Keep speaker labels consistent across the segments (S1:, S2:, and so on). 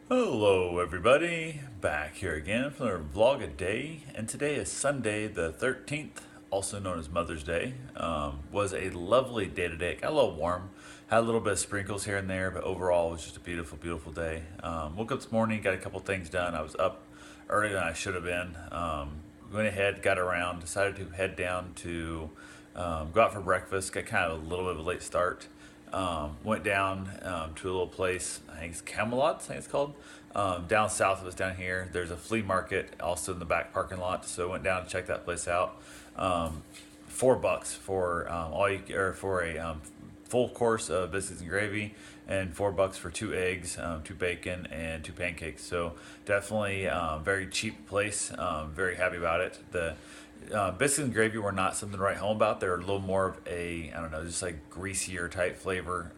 S1: Hello, everybody. Back here again for another vlog a day, and today is Sunday the 13th, also known as Mother's Day. Was a lovely day today. It got a little warm, had a little bit of sprinkles here and there, but overall it was just a beautiful, beautiful day. Woke up this morning, got a couple things done. I was up earlier than I should have been. Went ahead, got around, decided to head down to go out for breakfast. Got kind of a little bit of a late start. Went down to a little place, I think it's Camelot, I think it's called. Down south of us, down here, there's a flea market also in the back parking lot. So went down to check that place out. $4 for all you or for a full course of biscuits and gravy, and $4 for 2 eggs, 2 bacon, and 2 pancakes. So definitely very cheap place. Very happy about it. The biscuits and gravy were not something to write home about. They're a little more of a, I don't know, just like greasier type flavor.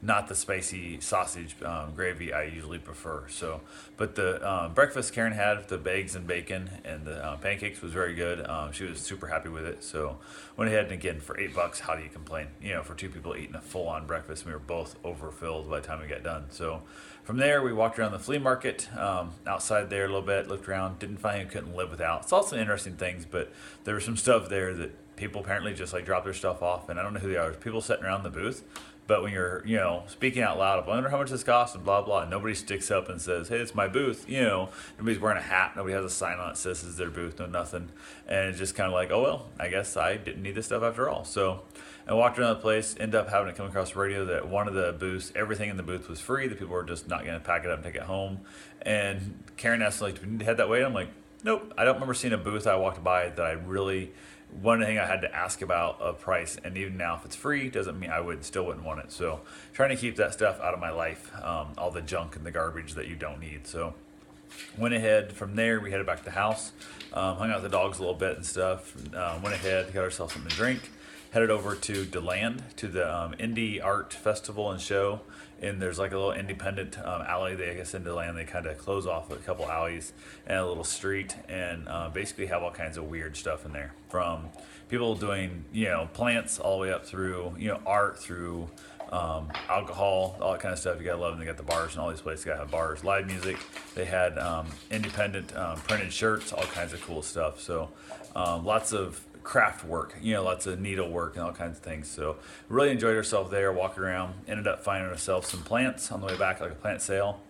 S1: Not the spicy sausage gravy I usually prefer. So, but the breakfast Karen had, the eggs and bacon and the pancakes, was very good. She was super happy with it. So went ahead, and again, for $8, how do you complain? You know, for two people eating a full-on breakfast, we were both overfilled by the time we got done. So from there, we walked around the flea market, outside there a little bit, looked around, didn't find anything couldn't live without. Saw some interesting things, but there was some stuff there that people apparently just like drop their stuff off, and I don't know who they are. There's people sitting around the booth, but when you're, speaking out loud, I wonder how much this costs and blah, blah, and nobody sticks up and says, hey, it's my booth. Nobody's wearing a hat. Nobody has a sign on that says this is their booth, no nothing. And it's just kind of like, oh, well, I guess I didn't need this stuff after all. So I walked around the place, ended up having to come across the radio that one of the booths, everything in the booth was free. The people were just not going to pack it up and take it home. And Karen asked, like, do we need to head that way? And I'm like, nope. I don't remember seeing a booth I walked by that I really, one thing I had to ask about a price, and even now if it's free doesn't mean I still wouldn't want it. So trying to keep that stuff out of my life, all the junk and the garbage that you don't need. So went ahead from there, we headed back to the house, hung out with the dogs a little bit and stuff. Went ahead, got ourselves something to drink, headed over to DeLand, to the Indie Art Festival and Show. And there's like a little independent alley. I guess in DeLand, they kind of close off a couple alleys and a little street, and basically have all kinds of weird stuff in there. From people doing, plants, all the way up through, art, through alcohol, all that kind of stuff. You gotta love them. They got the bars, and all these places gotta have bars, live music. They had independent printed shirts, all kinds of cool stuff. So lots of craft work, lots of needlework and all kinds of things. So really enjoyed ourselves there, walking around. Ended up finding ourselves some plants on the way back, like a plant sale.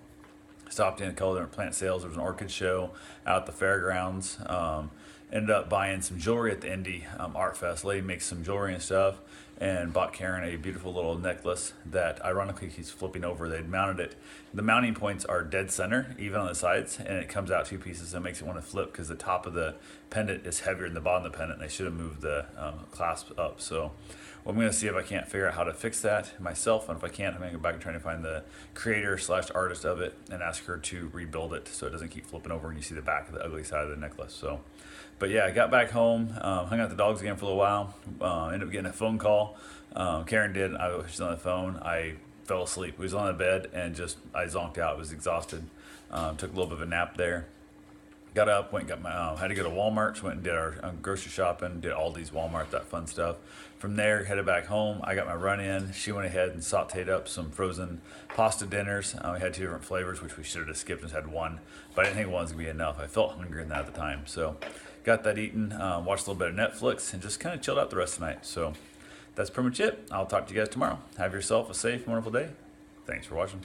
S1: Stopped in a couple different plant sales. There was an orchid show out at the fairgrounds. Ended up buying some jewelry at the Indie Art Fest. Lady makes some jewelry and stuff, and bought Karen a beautiful little necklace that ironically keeps flipping over. They'd mounted it. The mounting points are dead center, even on the sides, and it comes out two pieces and makes it want to flip because the top of the pendant is heavier than the bottom of the pendant, and they should have moved the clasp up. So I'm going to see if I can't figure out how to fix that myself, and if I can't, I'm going to go back and try to find the creator / artist of it and ask her to rebuild it so it doesn't keep flipping over and you see the back of the ugly side of the necklace. So, but yeah, I got back home, hung out with the dogs again for a little while, ended up getting a phone call. Karen did. I was on the phone. I fell asleep. We was on the bed and I zonked out. I was exhausted. Took a little bit of a nap there. Got up, went and got my, had to go to Walmart, so went and did our grocery shopping, did Aldi's, Walmart, that fun stuff. From there, headed back home. I got my run in. She went ahead and sauteed up some frozen pasta dinners. We had 2 different flavors, which we should have just skipped and had one, but I didn't think one was going to be enough. I felt hungry in that at the time. So got that eaten, watched a little bit of Netflix, and just kind of chilled out the rest of the night. So that's pretty much it. I'll talk to you guys tomorrow. Have yourself a safe, wonderful day. Thanks for watching.